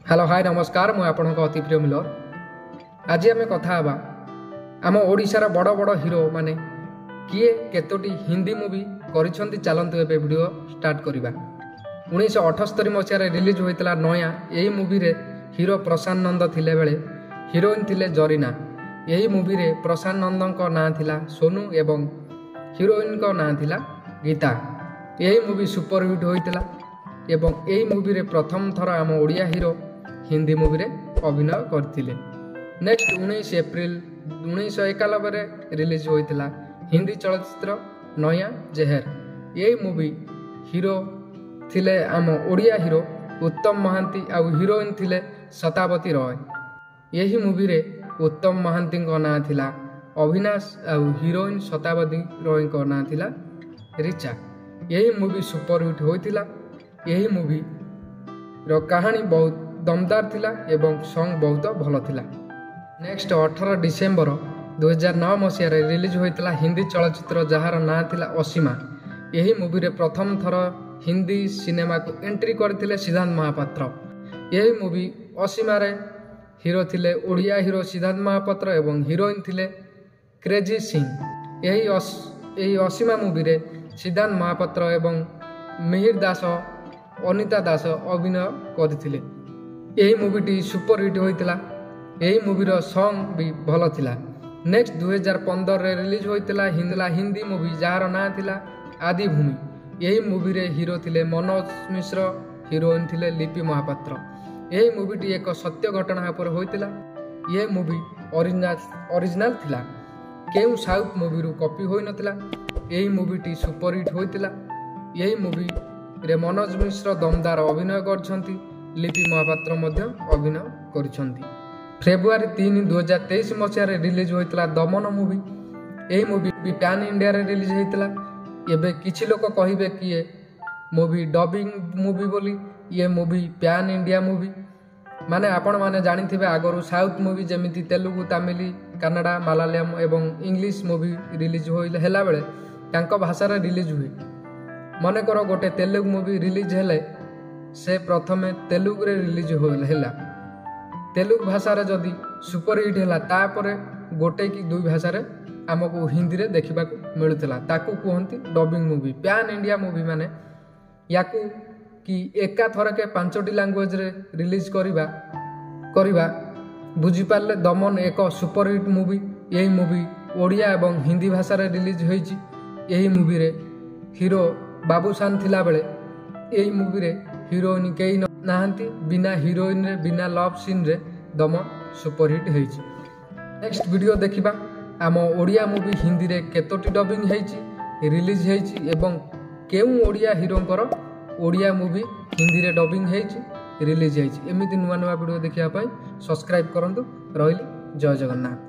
Hello hi नमस्कार मुझे आपण अति प्रिय मिलर आज आम कथा आम ओडिशार बड़ बड़ हिरो माने किए केतोटी हिंदी मूवी करिसेंती चलंतु एबे वीडियो स्टार्ट करिबा। 1978 मसीह रिलीज होइतला नया यही मूवी रे हिरो प्रशांत नंद थिले बेले हिरोइन थिले जरीना। यही मूवी रे प्रशांत नंदन को नाम थिला सोनू एवं हिरोइन को नाम थिला गीता। यही मूवी सुपर हिट होइतला एवं यही मूवी रे प्रथम थर आम ओडिया हिरो हिंदी मूवी रे अभिनय करथिले। नेक्स्ट 19 एप्रिल 1991 रिलीज होइतला हिंदी चलचित्र नया जहर। यही मूवी हिरो थिले आम ओडिया हिरो उत्तम महांती आउ हिरोइन थिले शतावती रॉय। यही मूवी रे उत्तम महांती को नाम थिला अविनाश आउ हिरोइन शतावती रॉय को नाम थिला रिचा। यही मूवी सुपर हिट होइतिला। यही मूवी रो कहानी बहुत दमदार थिला एवं सॉन्ग बहुत भल थिला। नेक्स्ट 18 डिसेम्बर 2009 मसीह रिलीज होइतिला हिंदी चलचित्र जहार नाम थिला असीमा। यही मूवी रे प्रथम थर हिंदी सिनेमा को एंट्री करथिले सिद्धांत महापात्र। यही मूवी असीमा रे हिरो थिले ओडिया हिरो सिद्धांत महापात्र एवं हिरोइन थिले क्रेजी सिंह। यही असीमा मूवी रे सिद्धांत महापात्र एवं मिहिर दास अनिता दास अभिनय करथिले। यही मूवीटी सुपर हिट होइतिला। यही मूवीर सॉन्ग भी भल थिला। नेक्स्ट 2015 रे रिलीज होइतिला हिंदी मूवी जार नाम थिला आदि भूमि। यही मूवी रे हिरो थिले मनोज मिश्र हिरोइन थिले लिपि महापात्र। यही मूवीटी एक सत्य घटना पर होइतिला। ये मूवी ओरिजिनल थिला केउ साउथ मूवी रु कॉपी होई नथिला। यही मूवीटी सुपर हिट होइतिला। यही मूवी रे मनोज मिश्र दमदार अभिनय करछंती। लिपि महापात्र मध्य अभिनय करछंती। फेब्रुआरी 3 2023 मसीह रिलीज होइतला दमन मूवी। यही मूवी भी पैन इंडिया रे रिलीज होइतला। एबे किछि लोक कहिबे कि ये मूवी डबिंग मूवी बोली ये मूवी पैन इंडिया मूवी माने आपण माने जानिथिबे आगरु साउथ मूवी जेमिति तेलुगु तमिल कन्नड़ा मलयालम एवं इंग्लिश मूवी रिलीज होइले हेला बेले तांको भाषा रे रिलीज हुए। मने करो गोटे तेलुगु मूवी रिलीज हेले से प्रथमे तेलुगु रे रिलीज होला। तेलुगु भाषा रे जदि सुपर हिट हैला तापरे गोटे कि दुई भाषा रे हमको हिंदी रे देखिबा को मिलुतला ताकू कहंती dubbing movie. Pan India movie माने याकू कि एका थर के 5टी लैंग्वेज रे रिलीज करिबा बुझी पारले दमन एक सुपर हिट मूवी। यही मूवी ओडिया एवं हिंदी भाषा रे रिलीज होईची। यही मूवी रे हीरो बाबूशान थिला बेले यही मूवी रे हिरोइन कई नाहंती बिना हिरोइन रे बिना लव सीन रे दमन सुपर हिट होईची। नेक्स्ट वीडियो देखिबा आम ओडिया मूवी हिंदी रे केतोटी डबिंग होईची रिलीज होईची एवं केउ ओडिया हीरोंकर ओडिया मूवी हिंदी रे डबिंग होईची रिलीज होईची। एमिति नुवा नुवा वीडियो देखिया पई सब्सक्राइब करंतु। रहिली जय जगन्नाथ।